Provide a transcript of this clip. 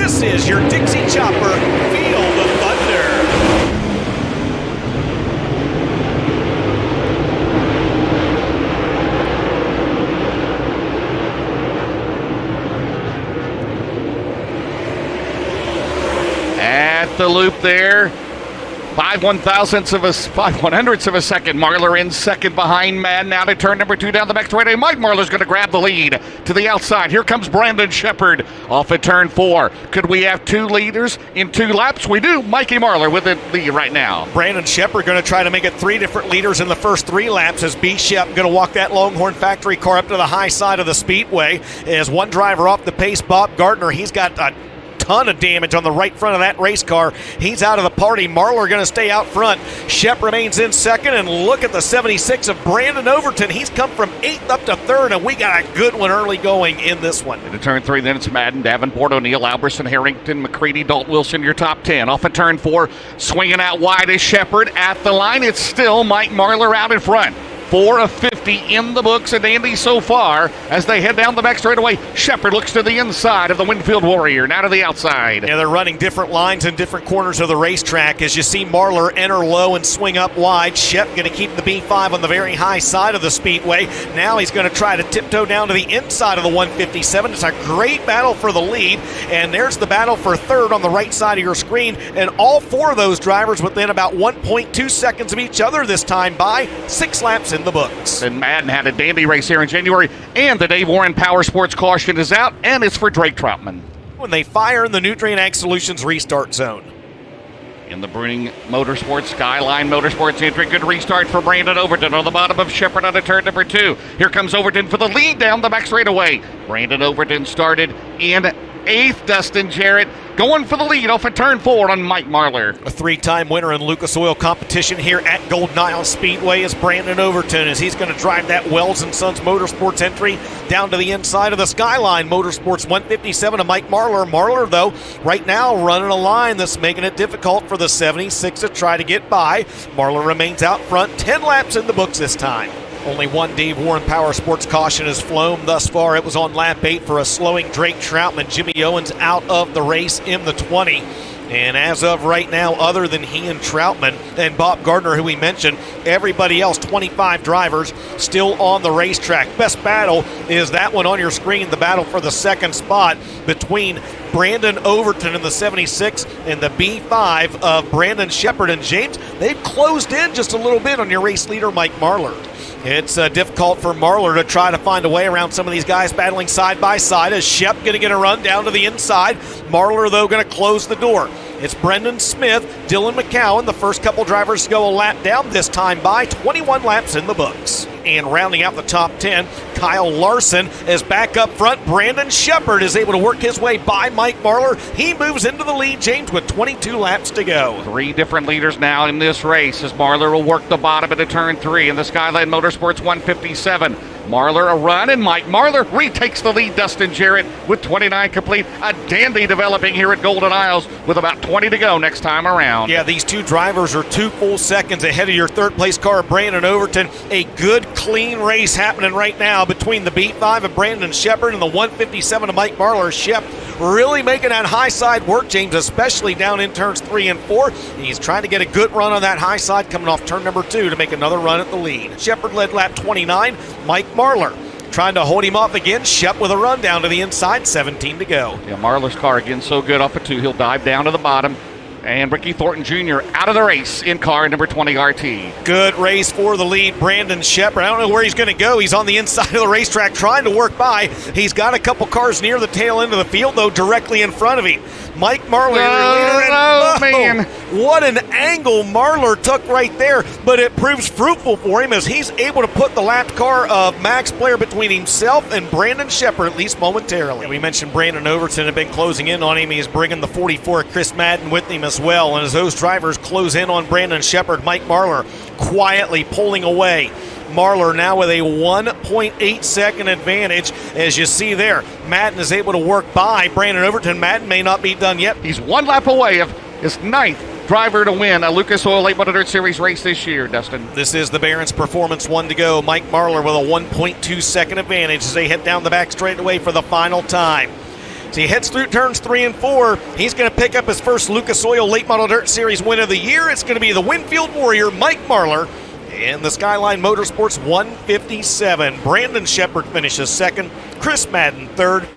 This is your Dixie Chopper Field of Thunder. At the loop there, 5/100ths of a second. Marlar in second behind Madden. Now to turn number 2 down the back straightaway. Mike Marlar's going to grab the lead to the outside. Here comes Brandon Shepard off at turn 4. Could we have 2 leaders in 2 laps? We do. Mikey Marlar with the lead right now. Brandon Shepard going to try to make it 3 different leaders in the first 3 laps as B. Shep going to walk that Longhorn factory car up to the high side of the speedway. As one driver off the pace, Bob Gardner, he's got a ton of damage on the right front of that race car. He's out of the party. Marlar going to stay out front. Shep remains in second, and look at the 76 of Brandon Overton. He's come from 8th up to 3rd, and we got a good one early going in this one. Into turn 3, then it's Madden, Davenport, O'Neill, Alberson, Harrington, McCready, Dalton Wilson, your top 10. Off at turn 4, swinging out wide is Shepard. At the line, it's still Mike Marlar out in front. 4 of 50 in the books and Andy so far as they head down the back straightaway. Shepard looks to the inside of the Winfield Warrior, now to the outside. Yeah, they're running different lines in different corners of the racetrack. As you see Marlar enter low and swing up wide. Shep going to keep the B5 on the very high side of the speedway. Now he's going to try to tiptoe down to the inside of the 157. It's a great battle for the lead, and there's the battle for 3rd on the right side of your screen, and all 4 of those drivers within about 1.2 seconds of each other this time by 6 laps in the books. And Madden had a dandy race here in January, and the Dave Warren Power Sports caution is out, and it's for Drake Troutman. When they fire in the Nutrient Ag Solutions restart zone. In the Bruning Motorsports, Skyline Motorsports entry, good restart for Brandon Overton on the bottom of Shepard on turn number 2. Here comes Overton for the lead down the back straightaway. Brandon Overton started in 8th. Dustin Jarrett going for the lead off at turn 4 on Mike Marlar. A 3-time winner in Lucas Oil competition here at Golden Isle Speedway is Brandon Overton, as he's going to drive that Wells & Sons Motorsports entry down to the inside of the Skyline Motorsports 157 of Mike Marlar. Marlar, though, right now running a line that's making it difficult for the 76 to try to get by. Marlar remains out front, 10 laps in the books this time. Only one Dave Warren Power Sports caution has flown thus far. It was on lap 8 for a slowing Drake Troutman. Jimmy Owens out of the race in the 20. And as of right now, other than he and Troutman and Bob Gardner, who we mentioned, everybody else, 25 drivers, still on the racetrack. Best battle is that one on your screen, the battle for the 2nd spot between Brandon Overton in the 76 and the B5 of Brandon Shepard and James. They've closed in just a little bit on your race leader, Mike Marlar. It's difficult for Marlar to try to find a way around some of these guys battling side by side, as Shep going to get a run down to the inside. Marlar, though, going to close the door. It's Brendan Smith, Dylan McCowan, the first couple drivers to go a lap down, this time by 21 laps in the books. And rounding out the top 10, Kyle Larson is back up front. Brandon Shepard is able to work his way by Mike Marlar. He moves into the lead, James, with 22 laps to go. 3 different leaders now in this race as Marlar will work the bottom into turn 3 in the Skyline Motorsports 157. Marlar a run, and Mike Marlar retakes the lead. Dustin Jarrett with 29 complete. A dandy developing here at Golden Isles with about 20 to go next time around. Yeah, these 2 drivers are 2 full seconds ahead of your 3rd place car, Brandon Overton. A good, clean race happening right now between the B5 of Brandon Shepard and the 157 of Mike Marlar. Shep really making that high side work, James, especially down in turns 3 and 4. He's trying to get a good run on that high side coming off turn number 2 to make another run at the lead. Shepard led lap 29. Mike Marlar trying to hold him off again. Shep with a run down to the inside, 17 to go. Yeah, Marlar's car again so good off of 2. He'll dive down to the bottom. And Ricky Thornton Jr. out of the race in car number 20 RT. Good race for the lead, Brandon Shepard. I don't know where he's going to go. He's on the inside of the racetrack trying to work by. He's got a couple cars near the tail end of the field, though, directly in front of him. Mike Marlar, man. What an angle Marlar took right there, but it proves fruitful for him as he's able to put the lapped car of Max Blair between himself and Brandon Shepard, at least momentarily. We mentioned Brandon Overton had been closing in on him. He's bringing the 44 Chris Madden with him as well, and as those drivers close in on Brandon Shepard, Mike Marlar quietly pulling away. Marlar now with a 1.8 second advantage, as you see there. Madden is able to work by Brandon Overton. Madden may not be done yet. He's 1 lap away of his 9th driver to win a Lucas Oil 800 Series race this year, Dustin. This is the Barron's Performance 1 to go. Mike Marlar with a 1.2 second advantage as they head down the back straightaway for the final time. So he heads through turns 3 and 4. He's going to pick up his first Lucas Oil Late Model Dirt Series win of the year. It's going to be the Winfield Warrior, Mike Marlar, in the Skyline Motorsports 157. Brandon Shepard finishes second. Chris Madden third.